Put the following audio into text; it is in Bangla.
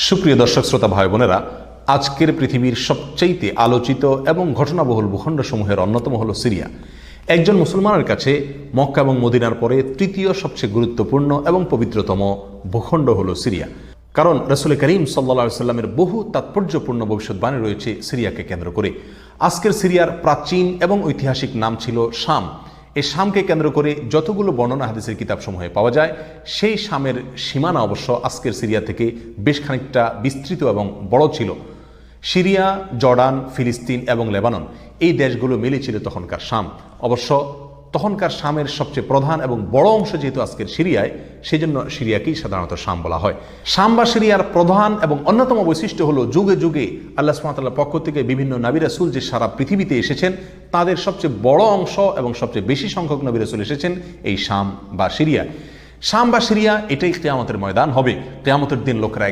সুপ্রিয় দর্শক শ্রোতা ভাই বোনেরা, আজকের পৃথিবীর সবচাইতে আলোচিত এবং ঘটনাবহুল ভূখণ্ডসমূহের অন্যতম হলো সিরিয়া। একজন মুসলমানের কাছে মক্কা এবং মদিনার পরে তৃতীয় সবচেয়ে গুরুত্বপূর্ণ এবং পবিত্রতম ভূখণ্ড হলো সিরিয়া। কারণ রাসূল করিম সাল্লাল্লাহু আলাইহি সাল্লামের বহু তাৎপর্যপূর্ণ ভবিষ্যৎবাণী রয়েছে সিরিয়াকে কেন্দ্র করে। আজকের সিরিয়ার প্রাচীন এবং ঐতিহাসিক নাম ছিল শাম। এই শামকে কেন্দ্র করে যতগুলো বর্ণনা হাদিসের কিতাবসমূহে পাওয়া যায়, সেই শামের সীমানা অবশ্য আজকের সিরিয়া থেকে বেশ খানিকটা বিস্তৃত এবং বড় ছিল। সিরিয়া, জর্ডান, ফিলিস্তিন এবং লেবানন এই দেশগুলো মিলে ছিল তখনকার শাম। অবশ্য তখনকার শামের সবচেয়ে প্রধান এবং বড় অংশ যেহেতু আজকের সিরিয়ায়, সেই জন্য সিরিয়াকেই সাধারণত শাম বলা হয়। শাম বা সিরিয়ার প্রধান এবং অন্যতম বৈশিষ্ট্য হলো যুগে যুগে আল্লাহ সুবহানাহু ওয়া তাআলার পক্ষ থেকে বিভিন্ন নবী রাসূল যে সারা পৃথিবীতে এসেছেন, তাদের সবচেয়ে বড় অংশ এবং সবচেয়ে বেশি সংখ্যক নবী রাসূল এসেছেন এই শাম বা সিরিয়া। শাম বা সিরিয়া এটাই কিয়ামতের ময়দান হবে। কিয়ামতের দিন লোকেরা